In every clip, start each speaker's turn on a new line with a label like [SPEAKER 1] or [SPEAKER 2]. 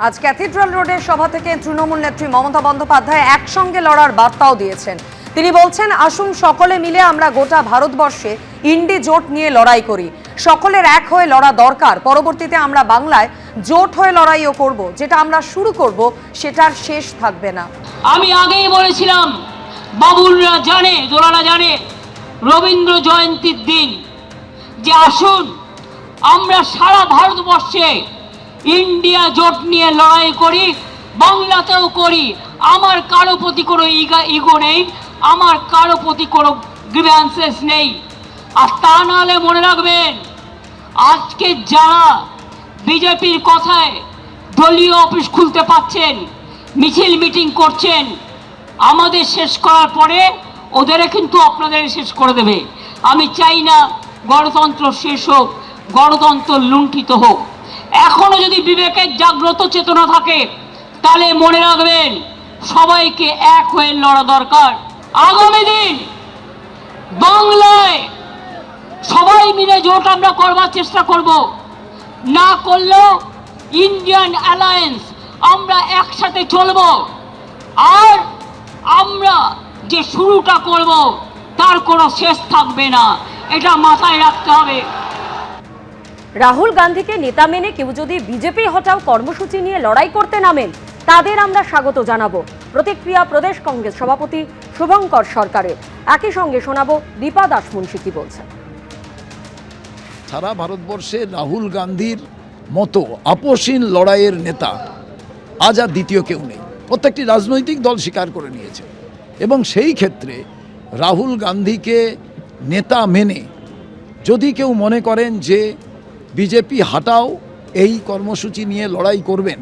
[SPEAKER 1] আজ ক্যাথিড্রাল রোডের সভা থেকে তৃণমূল নেত্রী মমতা বন্দ্যোপাধ্যায় একসঙ্গে লড়ার বার্তাও দিয়েছেন। তিনি বলছেন, আসুন সকলে মিলে আমরা গোটা ভারতবর্ষে ইন্ডি জোট নিয়ে লড়াই করি। সকলের এক হয়ে লড়া দরকার। পরবর্তীতে আমরা বাংলায় জোট হয়ে লড়াইও করব। যেটা আমরা শুরু করব সেটার শেষ থাকবে না।
[SPEAKER 2] আমি আগেই বলেছিলাম, বাবুলরা জানে, দোলারা জানে, রবীন্দ্র জয়ন্তীর দিন যে আসুন আমরা সারা ভারতবর্ষে ইন্ডিয়া জোট নিয়ে লড়াই করি, বাংলাতেও করি। আমার কারো প্রতি কোনো ইগো নেই, আমার কারো প্রতি কোনো গ্রিভ্যান্সেস নেই। আর তা নাহলে মনে রাখবেন, আজকে যারা বিজেপির কথায় দলীয় অফিস খুলতে পারছেন, মিছিল মিটিং করছেন, আমাদের শেষ করার পরে ওদেরও কিন্তু আপনাদের শেষ করে দেবে। আমি চাই না গণতন্ত্র শেষ হোক, গণতন্ত্র লুণ্ঠিত হোক। এখনো যদি বিবেকের জাগ্রত চেতনা থাকে তাহলে মনে রাখবেন, সবাইকে এক হয়ে লড়া দরকার। আগামী দিন বাংলায় সবাই মিলে জোট আমরা করবার চেষ্টা করব। না করলেও ইন্ডিয়ান অ্যালায়েন্স আমরা একসাথে চলব। আর আমরা যে শুরুটা করব তার কোনো শেষ থাকবে না, এটা মাথায় রাখতে হবে।
[SPEAKER 3] রাহুল গান্ধীকে নেতা মেনে কেউ যদি বিজেপি হটাও কর্মসূচি নিয়ে লড়াই করতে নামেন, তাদের আমরা স্বাগত জানাবো। প্রতিক্রিয়া প্রদেশ কংগ্রেস সভাপতি শুভঙ্কর সরকারের। একই সঙ্গে শোনাবো দীপা দাস মুন্সি কি বলছেন।
[SPEAKER 4] সারা ভারতবর্ষে রাহুল গান্ধীর মতো আপোষহীন লড়াইয়ের নেতা আজ আর দ্বিতীয় কেউ নেই। প্রত্যেকটি রাজনৈতিক দল স্বীকার করে নিয়েছে এবং সেই ক্ষেত্রে রাহুল গান্ধীকে নেতা মেনে যদি কেউ মনে করেন যে বিজেপি হাটাও এই কর্মসূচি নিয়ে লড়াই করবেন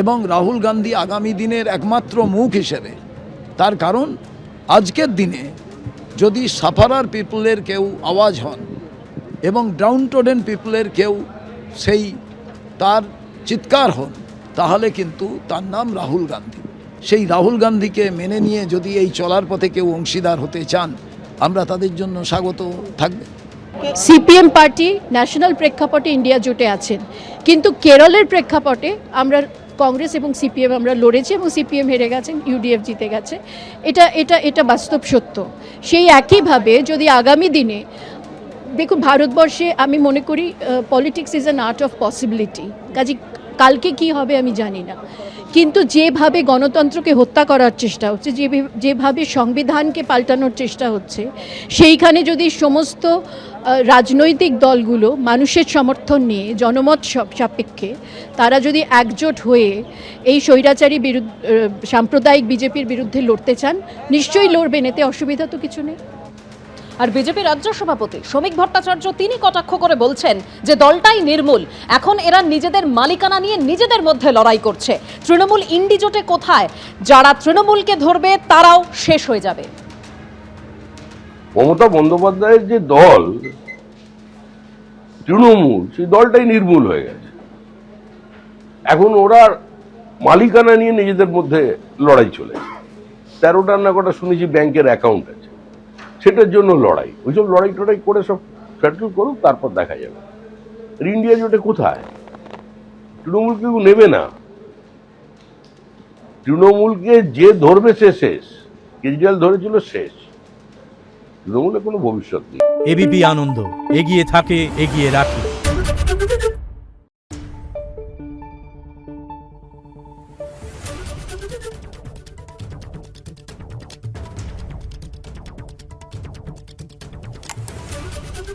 [SPEAKER 4] এবং রাহুল গান্ধী আগামী দিনের একমাত্র মুখ হিসেবে, তার কারণ আজকের দিনে যদি সাফারার পিপলের কেউ আওয়াজ হন এবং ডাউনটোডেন পিপলের কেউ সেই তার চিৎকার হন, তাহলে কিন্তু তার নাম রাহুল গান্ধী। সেই রাহুল গান্ধীকে মেনে নিয়ে যদি এই চলার পথে কেউ অংশীদার হতে চান, আমরা তাদের জন্য স্বাগত থাকবে।
[SPEAKER 5] সিপিএম পার্টি ন্যাশনাল প্রেক্ষাপটে ইন্ডিয়া জোটে আছেন, কিন্তু কেরলের প্রেক্ষাপটে আমরা কংগ্রেস এবং সিপিএম আমরা লড়েছি এবং সিপিএম হেরে গেছেন, ইউডিএফ জিতে গেছে। এটা বাস্তব সত্য। সেই একইভাবে যদি আগামী দিনে দেখুন, ভারতবর্ষে আমি মনে করি politics is an art of possibility. কাজে কালকে কি হবে আমি জানি না, কিন্তু যেভাবে গণতন্ত্রকে হত্যা করার চেষ্টা হচ্ছে, যেভাবে সংবিধানকে পাল্টানোর চেষ্টা হচ্ছে, সেইখানে যদি সমস্ত রাজনৈতিক দলগুলো মানুষের সমর্থন নিয়ে জনমত সাপেক্ষে তারা যদি একজোট হয়ে এই স্বৈরাচারী সাম্প্রদায়িক বিজেপির বিরুদ্ধে লড়তে চান, নিশ্চয়ই লড়বেন, এতে অসুবিধা তো কিছু নেই।
[SPEAKER 3] আর বিজেপি রাজ্য সভাপতি শ্রমিক ভট্টাচার্য তিনি কটাক্ষ করে বলছেন যে দলটাই নির্মূল, এখন এরা নিজেদের মালিকানা নিয়ে নিজেদের মধ্যে লড়াই করছে। তৃণমূল ইন্ডি জোটে কোথায়? যারা তৃণমূলকে ধরবে তারাও শেষ হয়ে যাবে।
[SPEAKER 6] মমতা বন্দ্যোপাধ্যায়ের যে দল তৃণমূল, সেই দলটাই নির্মূল হয়ে গেছে। এখন ওরা মালিকানা নিয়ে নিজেদের মধ্যে লড়াই চলেছে। 13টা না কটা শুনেছি ব্যাংকের অ্যাকাউন্ট আছে, সেটার জন্য লড়াই। ওইসব লড়াই টড়াই করে সব সেটেল করুক, তারপর দেখা যাবে। ইন্ডিয়া জোটে কোথায়? তৃণমূল কেউ নেবে না। তৃণমূলকে যে ধরবে সে শেষ। কেজরিওয়াল ধরেছিল শেষ। তৃণমূলের কোনো ভবিষ্যৎ নেই।
[SPEAKER 7] এবিপি আনন্দ, এগিয়ে থাকে, এগিয়ে রাখে।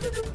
[SPEAKER 8] Thank you.